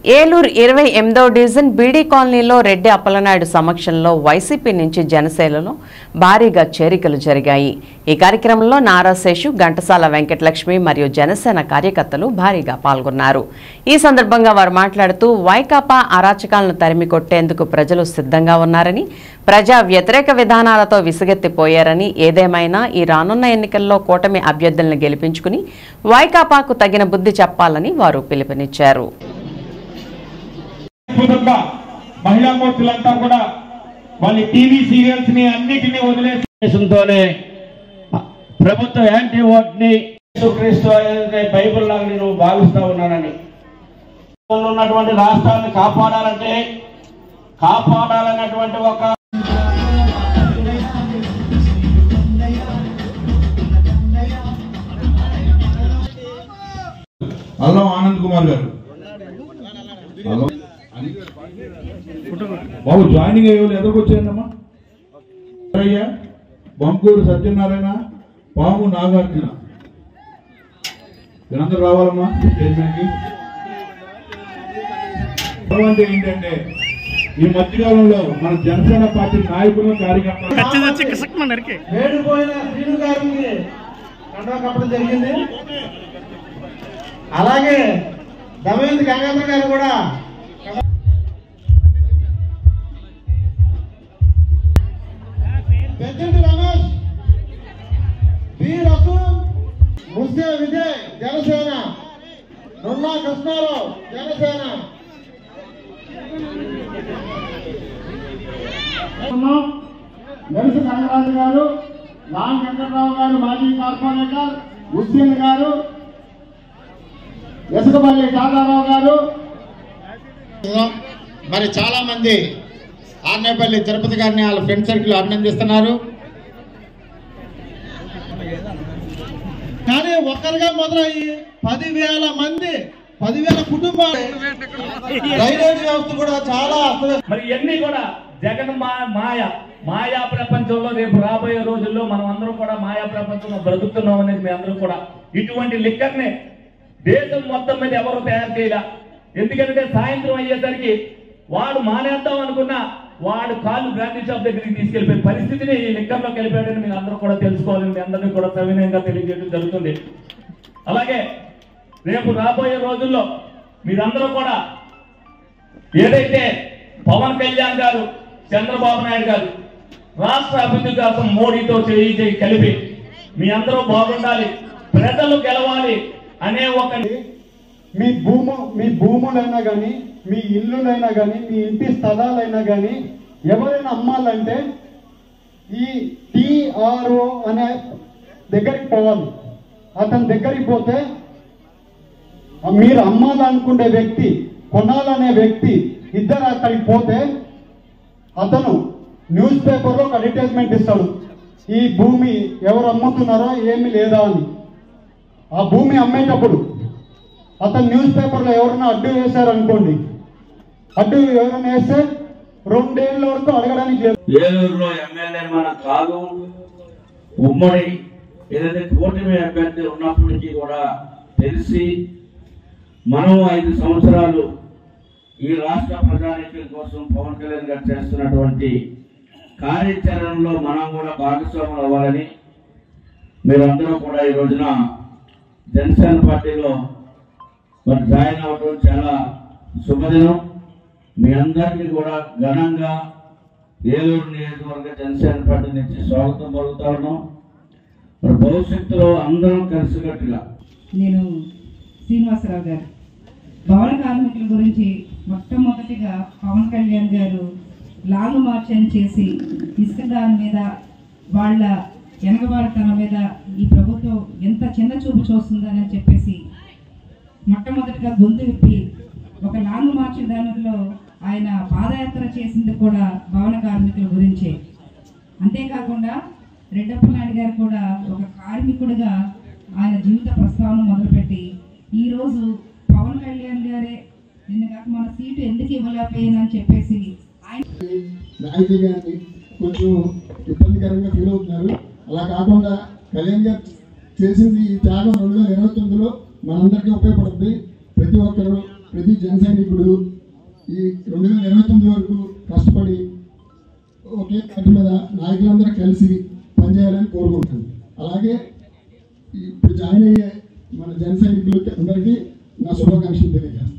Eluru 28వ division beedi కాలనీలో రెడ్డి అప్పలనాయుడు సమక్షంలో YCP నుంచి జనసేనలో భారీగా చేరికలు జరిగాయి. ఈ కార్యక్రమంలో నారాశేషు, ఘంటసాల వెంకటలక్ష్మి మరియు జనసేన కార్యకర్తలు భారీగా పాల్గొన్నారు. ఈ సందర్భంగా వారు మాట్లాడుతూ వైకాపా అరాచకాలను తరిమి కొట్టేందుకు ప్రజలు సిద్ధంగా ఉన్నారని, ప్రజా వ్యతిరేక విధానాలతో విసుగెత్తిపోయారని, ఏదేమైనా ఈ రానున్న ఎన్నికల్లో కూటమి అభ్యర్థులను గెలిపించుకుని వైకాపాకు తగిన బుద్ధి చెప్పాలని వారు పిలుపునిచ్చారు. మహిళా మూర్తులంతా కూడా వాళ్ళ టీవీ సీరియల్స్ ని అన్నిటినీ వదిలేసే ప్రభుత్వ యాంటీ ఓట్ ని యేసుక్రీస్తు అనే బైబిల్ లాగా నేను భావిస్తా ఉన్నానని, ఉన్నటువంటి రాష్ట్రాన్ని కాపాడాలనేటువంటి ఒక అల్లం ఆనంద్ కుమార్ గారు బాబు జాయినింగ్ అయ్యేవాళ్ళు ఎదురుకొచ్చారమ్మా. బంకూరు సత్యనారాయణ, పాము నాగార్జున వీళ్ళందరూ రావాలమ్మా స్టేట్మెంట్కి. ఏంటంటే ఈ మధ్యకాలంలో మన జనసేన పార్టీ నాయకులు కార్యకర్తలు జరిగింది. అలాగే దమయంతి గంగాధర్ గారు కూడా రమేష్, బి రసూల్, ముస్దే విజయ్ జనసేన, నున్నా కృష్ణారావు జనసేన, నలుసు గంగరాజు గారు, రామ్ వెంకటరావు గారు మాజీ కార్పొరేటర్, హుస్సేన్ గారు, యశకపల్లి దాదారావు గారు, మరి చాలా మంది ఆర్నేపల్లి తిరుపతి గారిని వాళ్ళ ఫ్రెండ్ సర్కిల్ అభినందిస్తున్నారు. కానీ ఒక్కరిగా మొదలయ్యి 10,000 మంది, 10,000 కుటుంబాలు, డ్రైనేజ్ వ్యవస్థ కూడా చాలా మరి ఇవన్నీ కూడా జగన్ మాయా ప్రపంచంలో రేపు రాబోయే రోజుల్లో మనం అందరం కూడా మాయా ప్రపంచంలో బ్రతుకుతున్నాం అనేది మీ అందరూ కూడా. ఇటువంటి లిక్కర్ని దేశం మొత్తం మీద ఎవరు తయారు చేయాల. ఎందుకంటే సాయంత్రం అయ్యేసరికి వాడు మానేద్దాం అనుకున్నా వాడు కాళ్ళు బ్రాండీ షాప్ దగ్గరికి తీసుకెళ్లిపోయే పరిస్థితిని ఈ లిక్కర్లో కలిపాడని మీరు అందరూ కూడా తెలుసుకోవాలని మీ అందరినీ కూడా సవినయంగా తెలియజేయడం జరుగుతుంది. అలాగే రేపు రాబోయే రోజుల్లో మీరందరూ కూడా ఏదైతే పవన్ కళ్యాణ్ గారు, చంద్రబాబు నాయుడు గారు రాష్ట్ర అభివృద్ధి కోసం మోడీతో చేయి కలిపి మీ అందరూ బాగుండాలి, ప్రజలు గెలవాలి అనే ఒక మీ భూములైనా కానీ, మీ ఇల్లులైనా కానీ, మీ ఇంటి స్థలాలైనా కానీ ఎవరైనా అమ్మాలంటే ఈ TRO అనే దగ్గరికి పోవాలి. అతని దగ్గరికి పోతే మీరు అమ్మాలనుకునే వ్యక్తి, కొనాలనే వ్యక్తి ఇద్దరు అక్కడికి పోతే అతను న్యూస్ పేపర్లో ఒక అడ్వర్టైజ్మెంట్ ఇస్తాడు, ఈ భూమి ఎవరు అమ్ముతున్నారో ఏమి లేదా అని. ఆ భూమి అమ్మేటప్పుడు అతను న్యూస్ పేపర్లో ఎవరైనా అడ్డు వేశారనుకోండి, అడ్డు ఎవరైనా వేస్తే 2 ఏళ్ళ వరకు అడగడానికి లేదు. ఏలూరులో ఎమ్మెల్యే మన కాదు, ఉమ్మడి ఏదైతే కూటమి అభ్యర్థి ఉన్నప్పటికీ కూడా తెలిసి మనం 5 సంవత్సరాలు ఈ రాష్ట్ర ప్రజానీకం కోసం పవన్ కళ్యాణ్ గారు చేస్తున్నటువంటి కార్యాచరణలో మనం కూడా భాగస్వాములు అవ్వాలని మీరందరూ కూడా ఈ రోజున జనసేన పార్టీలో మరి జాయిన్ అవ్వడం చాలా శుభదినం. మీ అందరికీ కూడా ఘనంగా ఏలూరు నియోజకవర్గ జనసేన పార్టీ నుంచి స్వాగతం పలుకుతా ఉన్నాం. మరి భవిష్యత్తులో అందరం కలిసికట్టుగా నేను శ్రీనివాసరావు గారు భవన కార్మికుల గురించి మొట్టమొదటిగా పవన్ కళ్యాణ్ గారు లాంగ్ మార్చ్ చేసి ఇసుక దాని మీద వాళ్ళ వెనకబాటుతనం మీద ఈ ప్రభుత్వం ఎంత చిన్న చూపు చూస్తుందని చెప్పేసి మొట్టమొదటిగా గొంతు విప్పి ఒక లాంగ్ మార్చ్ దానిలో ఆయన పాదయాత్ర చేసింది కూడా భవన కార్మికుల గురించే. అంతేకాకుండా రెడ్డప్పలనాయుడు గారు కూడా ఒక కార్మికుడిగా ఆయన జీవిత ప్రస్తావన మొదలుపెట్టి ఈరోజు పవన్ కళ్యాణ్ గారే నిన్న కాక మన సీటు ఎందుకు ఇవ్వలేకపోయానని చెప్పేసి ఆయన కొంచెం ఇబ్బందికరంగా ఫీల్ అవుతున్నారు. అలా కాకుండా కళ్యాణ్ గారు చేసింది ఈ త్యాగం 2029లో మనందరికీ ఉపయోగపడుతుంది. ప్రతి ఒక్కరు ప్రతి జన సైనికుడు ఈ 2029 వరకు కష్టపడి ఒకే కట్టు మీద నాయకులందరూ కలిసి పనిచేయాలని కోరుకుంటాను. అలాగే ఇప్పుడు జాయిన్ అయ్యే మన జన సైనికులకి అందరికీ నా శుభాకాంక్షలు తెలియజేస్తాను.